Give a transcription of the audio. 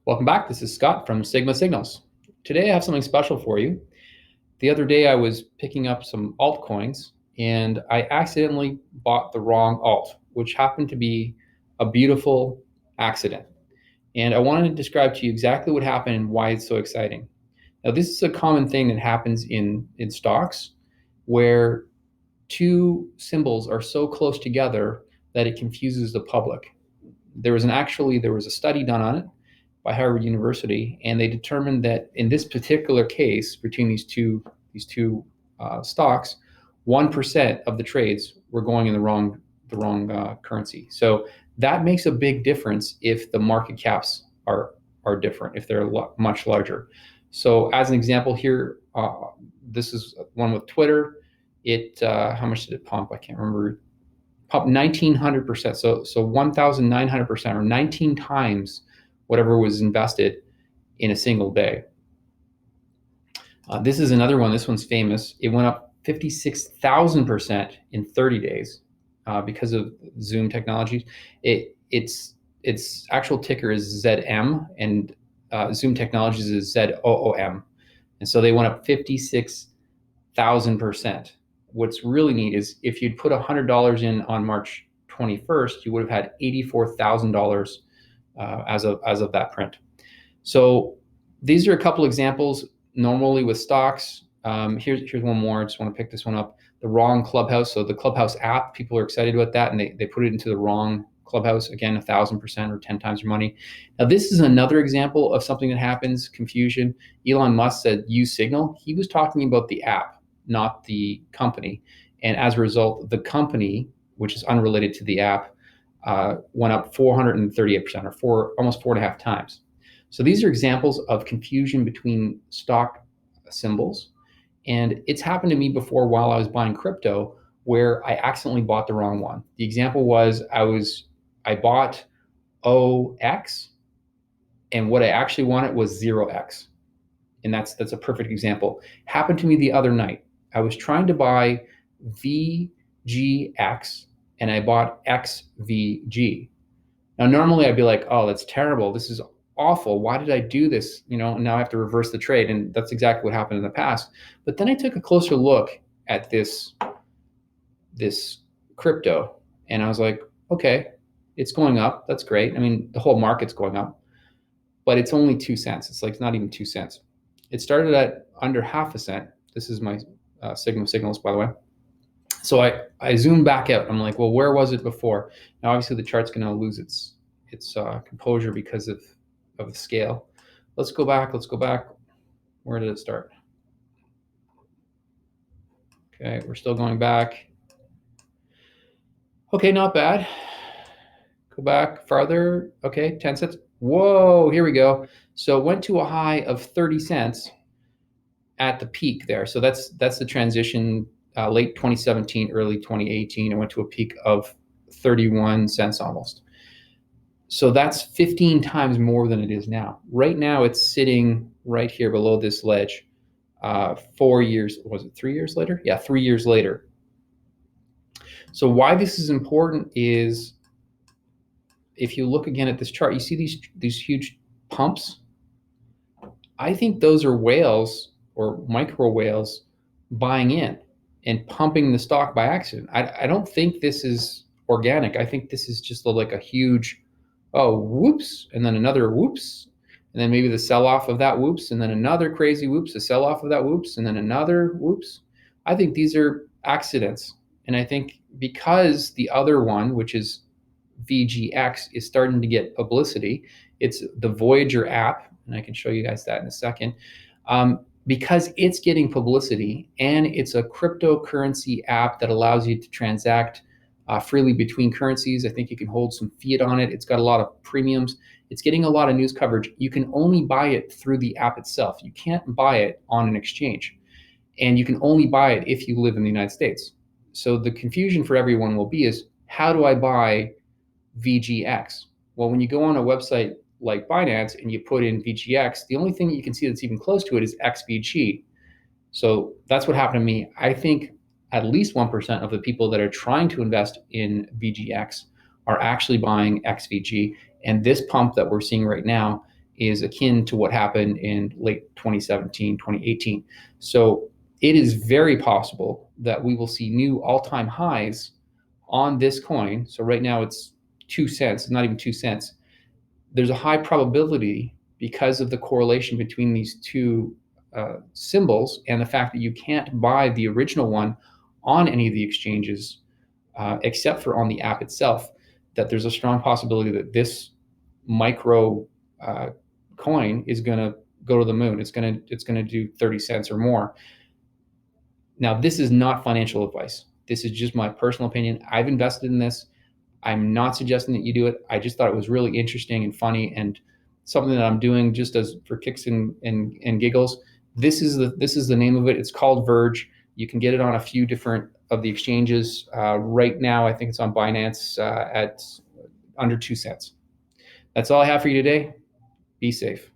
Welcome back. This is Scott from Sigma Signals. Today I have something special for you. The other day I was picking up some altcoins and I accidentally bought the wrong alt, which happened to be a beautiful accident. And I wanted to describe to you exactly what happened and why it's so exciting. Now, this is a common thing that happens in stocks where two symbols are so close together that it confuses the public. There was a study done on it by Harvard University, and they determined that in this particular case, between these two stocks, 1% of the trades were going in the wrong currency. So that makes a big difference if the market caps are different, if they're much larger. So as an example here, this is one with Twitter. How much did it pump? I can't remember. Up 1,900%. So 1,900%, or 19 times whatever was invested in a single day. This is another one. This one's famous. It went up 56,000% in 30 days because of Zoom technologies. Its actual ticker is ZM, and Zoom Technologies is ZOOM. And so they went up 56,000%. What's really neat is if you'd put $100 in on March 21st, you would have had $84,000 as of that print. So these are a couple examples. Normally with stocks, here's one more. I just want to pick this one up. The wrong Clubhouse. So the Clubhouse app, people are excited about that, and they put it into the wrong Clubhouse. Again, 1,000% or 10 times your money. Now this is another example of something that happens, confusion. Elon Musk said use Signal. He was talking about the app, not the company. And as a result, the company, which is unrelated to the app, went up 438%, or almost 4.5 times. So these are examples of confusion between stock symbols. And it's happened to me before while I was buying crypto, where I accidentally bought the wrong one. The example was I bought OX, and what I actually wanted was 0x. And that's a perfect example. Happened to me the other night. I was trying to buy VGX, and I bought XVG. Now, normally I'd be like, oh, that's terrible. This is awful. Why did I do this? Now I have to reverse the trade. And that's exactly what happened in the past. But then I took a closer look at this crypto, and I was like, okay, it's going up. That's great. I mean, the whole market's going up, but it's only 2 cents. It's like not even 2 cents. It started at under half a cent. This is my Sigma Signals, by the way. So I zoomed back out. I'm like, well, where was it before? Now, obviously, the chart's going to lose its composure because of the scale. Let's go back. Where did it start? Okay, we're still going back. Okay, not bad. Go back farther. Okay, 10 cents. Whoa, here we go. So it went to a high of 30 cents at the peak there. So that's the transition, late 2017, early 2018. It went to a peak of 31 cents almost. So that's 15 times more than it is now. Right now, it's sitting right here below this ledge. 4 years, was it 3 years later? Yeah, 3 years later. So why this is important is if you look again at this chart, you see these huge pumps. I think those are whales or micro whales buying in and pumping the stock by accident. I don't think this is organic. I think this is just like a huge, oh, whoops, and then another whoops, and then maybe the sell-off of that whoops, and then another crazy whoops, the sell-off of that whoops, and then another whoops. I think these are accidents. And I think because the other one, which is VGX, is starting to get publicity, it's the Voyager app, and I can show you guys that in a second. Because it's getting publicity and it's a cryptocurrency app that allows you to transact freely between currencies. I think you can hold some fiat on it. It's got a lot of premiums. It's getting a lot of news coverage. You can only buy it through the app itself. You can't buy it on an exchange. And you can only buy it if you live in the United States. So the confusion for everyone will be is, how do I buy VGX? Well, when you go on a website like Binance and you put in VGX, the only thing that you can see that's even close to it is XVG. So that's what happened to me. I think at least 1% of the people that are trying to invest in VGX are actually buying XVG. And this pump that we're seeing right now is akin to what happened in late 2017, 2018. So it is very possible that we will see new all-time highs on this coin. So right now it's 2 cents, not even 2 cents. There's a high probability, because of the correlation between these two symbols and the fact that you can't buy the original one on any of the exchanges except for on the app itself, that there's a strong possibility that this micro coin is going to go to the moon. It's going to do 30 cents or more. Now, this is not financial advice. This is just my personal opinion. I've invested in this. I'm not suggesting that you do it. I just thought it was really interesting and funny, and something that I'm doing just as for kicks and giggles. This is the name of it. It's called Verge. You can get it on a few different of the exchanges. Right now, I think it's on Binance at under 2 cents. That's all I have for you today. Be safe.